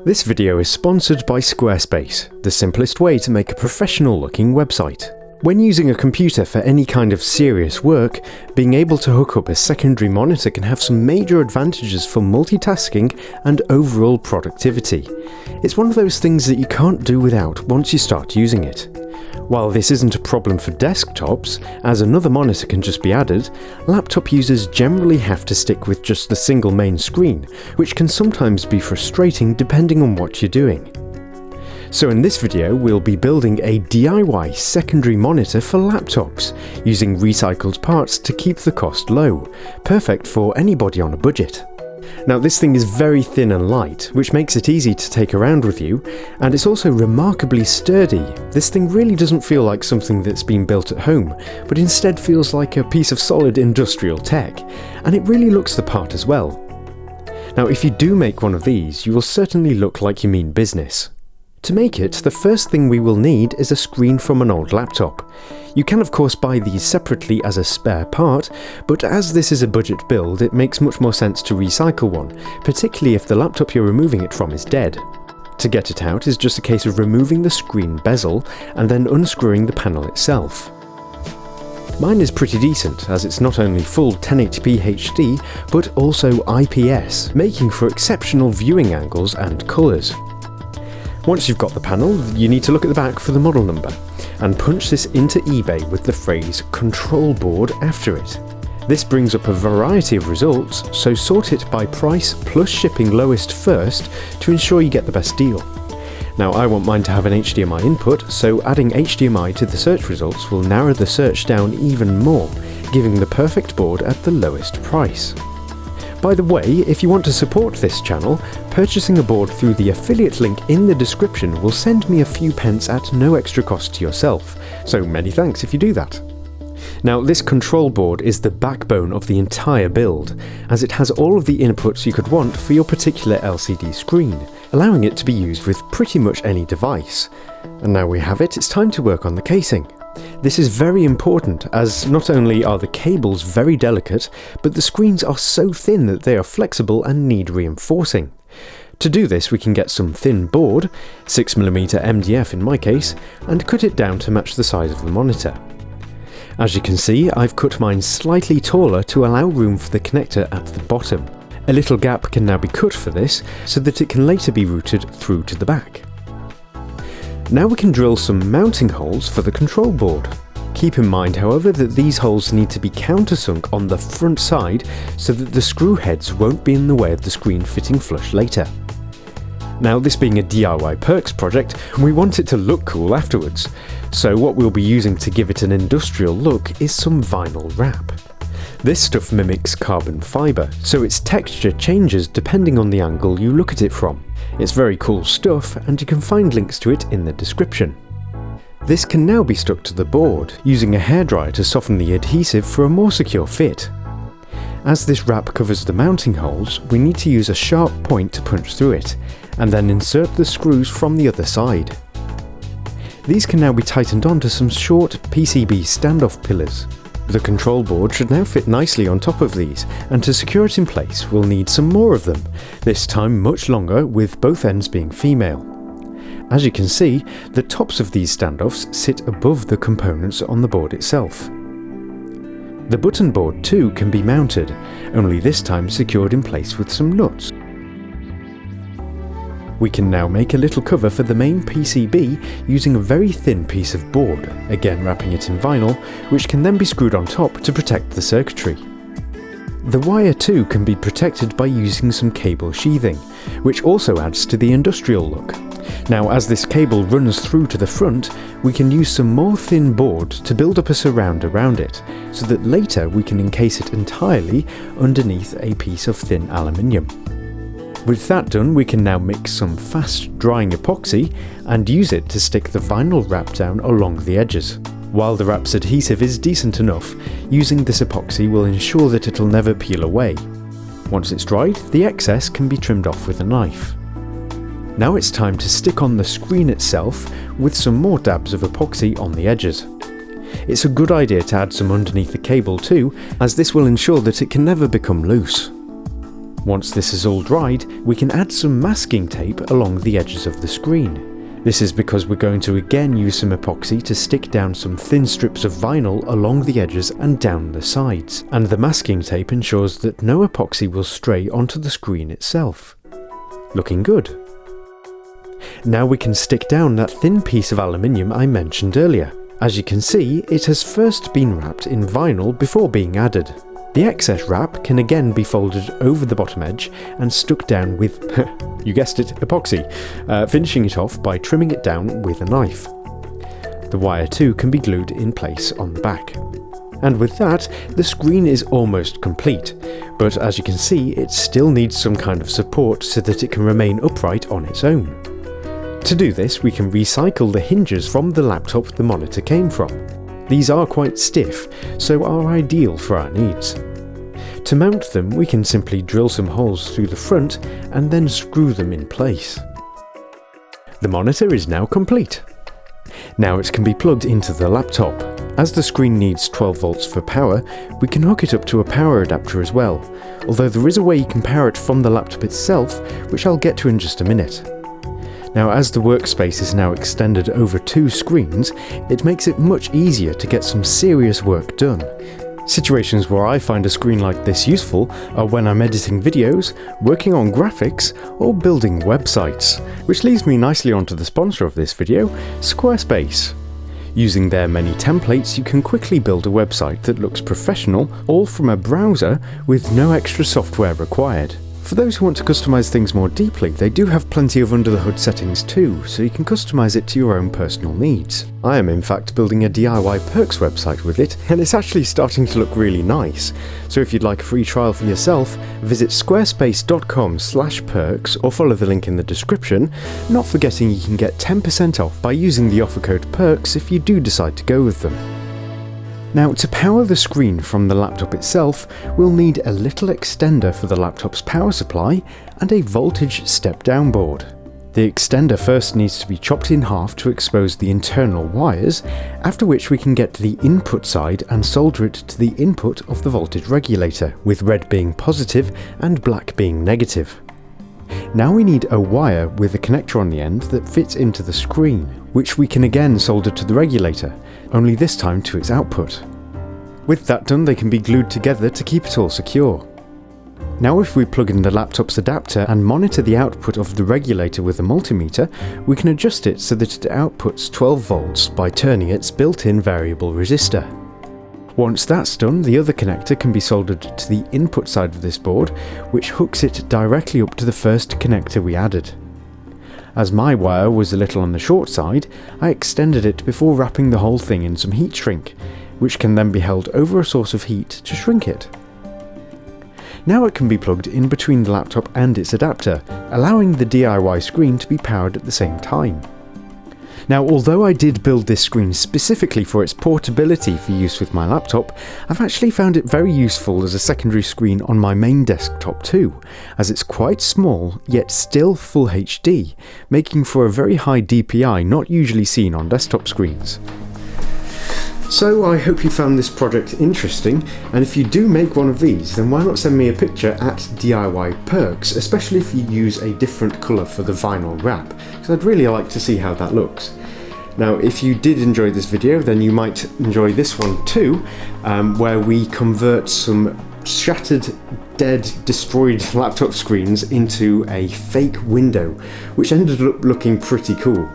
This video is sponsored by Squarespace, the simplest way to make a professional-looking website. When using a computer for any kind of serious work, being able to hook up a secondary monitor can have some major advantages for multitasking and overall productivity. It's one of those things that you can't do without once you start using it. While this isn't a problem for desktops, as another monitor can just be added, laptop users generally have to stick with just the single main screen, which can sometimes be frustrating depending on what you're doing. So in this video, we'll be building a DIY secondary monitor for laptops, using recycled parts to keep the cost low, perfect for anybody on a budget. Now this thing is very thin and light, which makes it easy to take around with you, and it's also remarkably sturdy. This thing really doesn't feel like something that's been built at home, but instead feels like a piece of solid industrial tech, and it really looks the part as well. Now if you do make one of these, you will certainly look like you mean business. To make it, the first thing we will need is a screen from an old laptop. You can of course buy these separately as a spare part, but as this is a budget build, it makes much more sense to recycle one, particularly if the laptop you're removing it from is dead. To get it out is just a case of removing the screen bezel and then unscrewing the panel itself. Mine is pretty decent, as it's not only full 1080p HD, but also IPS, making for exceptional viewing angles and colours. Once you've got the panel, you need to look at the back for the model number, and punch this into eBay with the phrase control board after it. This brings up a variety of results, so sort it by price plus shipping lowest first to ensure you get the best deal. Now I want mine to have an HDMI input, so adding HDMI to the search results will narrow the search down even more, giving the perfect board at the lowest price. By the way, if you want to support this channel, purchasing a board through the affiliate link in the description will send me a few pence at no extra cost to yourself, so many thanks if you do that. Now this control board is the backbone of the entire build, as it has all of the inputs you could want for your particular LCD screen, allowing it to be used with pretty much any device. And now we have it, it's time to work on the casing. This is very important, as not only are the cables very delicate, but the screens are so thin that they are flexible and need reinforcing. To do this, we can get some thin board, 6mm MDF in my case, and cut it down to match the size of the monitor. As you can see, I've cut mine slightly taller to allow room for the connector at the bottom. A little gap can now be cut for this, so that it can later be routed through to the back. Now we can drill some mounting holes for the control board. Keep in mind, however, that these holes need to be countersunk on the front side so that the screw heads won't be in the way of the screen fitting flush later. Now this being a DIY perks project, we want it to look cool afterwards, so what we'll be using to give it an industrial look is some vinyl wrap. This stuff mimics carbon fibre, so its texture changes depending on the angle you look at it from. It's very cool stuff, and you can find links to it in the description. This can now be stuck to the board, using a hairdryer to soften the adhesive for a more secure fit. As this wrap covers the mounting holes, we need to use a sharp point to punch through it, and then insert the screws from the other side. These can now be tightened onto some short PCB standoff pillars. The control board should now fit nicely on top of these, and to secure it in place we'll need some more of them, this time much longer, with both ends being female. As you can see, the tops of these standoffs sit above the components on the board itself. The button board too can be mounted, only this time secured in place with some nuts. We can now make a little cover for the main PCB using a very thin piece of board, again wrapping it in vinyl, which can then be screwed on top to protect the circuitry. The wire too can be protected by using some cable sheathing, which also adds to the industrial look. Now as this cable runs through to the front, we can use some more thin board to build up a surround around it, so that later we can encase it entirely underneath a piece of thin aluminium. With that done, we can now mix some fast drying epoxy and use it to stick the vinyl wrap down along the edges. While the wrap's adhesive is decent enough, using this epoxy will ensure that it'll never peel away. Once it's dried, the excess can be trimmed off with a knife. Now it's time to stick on the screen itself with some more dabs of epoxy on the edges. It's a good idea to add some underneath the cable too, as this will ensure that it can never become loose. Once this is all dried, we can add some masking tape along the edges of the screen. This is because we're going to again use some epoxy to stick down some thin strips of vinyl along the edges and down the sides, and the masking tape ensures that no epoxy will stray onto the screen itself. Looking good. Now we can stick down that thin piece of aluminium I mentioned earlier. As you can see, it has first been wrapped in vinyl before being added. The excess wrap can again be folded over the bottom edge and stuck down with, you guessed it, epoxy, finishing it off by trimming it down with a knife. The wire too can be glued in place on the back. And with that, the screen is almost complete, but as you can see, it still needs some kind of support so that it can remain upright on its own. To do this, we can recycle the hinges from the laptop the monitor came from. These are quite stiff, so are ideal for our needs. To mount them, we can simply drill some holes through the front and then screw them in place. The monitor is now complete. Now it can be plugged into the laptop. As the screen needs 12 volts for power, we can hook it up to a power adapter as well, although there is a way you can power it from the laptop itself, which I'll get to in just a minute. Now, as the workspace is now extended over 2 screens, it makes it much easier to get some serious work done. Situations where I find a screen like this useful are when I'm editing videos, working on graphics, or building websites. Which leads me nicely onto the sponsor of this video, Squarespace. Using their many templates, you can quickly build a website that looks professional, all from a browser with no extra software required. For those who want to customize things more deeply, they do have plenty of under-the-hood settings too, so you can customize it to your own personal needs. I am in fact building a DIY perks website with it, and it's actually starting to look really nice. So if you'd like a free trial for yourself, visit squarespace.com/perks or follow the link in the description, not forgetting you can get 10% off by using the offer code PERKS if you do decide to go with them. Now, to power the screen from the laptop itself, we'll need a little extender for the laptop's power supply and a voltage step-down board. The extender first needs to be chopped in half to expose the internal wires, after which we can get to the input side and solder it to the input of the voltage regulator, with red being positive and black being negative. Now we need a wire with a connector on the end that fits into the screen, which we can again solder to the regulator, only this time to its output. With that done, they can be glued together to keep it all secure. Now if we plug in the laptop's adapter and monitor the output of the regulator with a multimeter, we can adjust it so that it outputs 12 volts by turning its built-in variable resistor. Once that's done, the other connector can be soldered to the input side of this board, which hooks it directly up to the first connector we added. As my wire was a little on the short side, I extended it before wrapping the whole thing in some heat shrink, which can then be held over a source of heat to shrink it. Now it can be plugged in between the laptop and its adapter, allowing the DIY screen to be powered at the same time. Now, although I did build this screen specifically for its portability for use with my laptop, I've actually found it very useful as a secondary screen on my main desktop too, as it's quite small yet still full HD, making for a very high DPI not usually seen on desktop screens. So I hope you found this project interesting, and if you do make one of these, then why not send me a picture at DIY Perks, especially if you use a different colour for the vinyl wrap, because I'd really like to see how that looks. Now, if you did enjoy this video, then you might enjoy this one too, where we convert some shattered, dead, destroyed laptop screens into a fake window, which ended up looking pretty cool.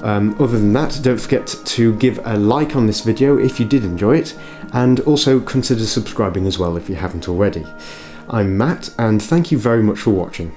Other than that, don't forget to give a like on this video if you did enjoy it, and also consider subscribing as well if you haven't already. I'm Matt, and thank you very much for watching.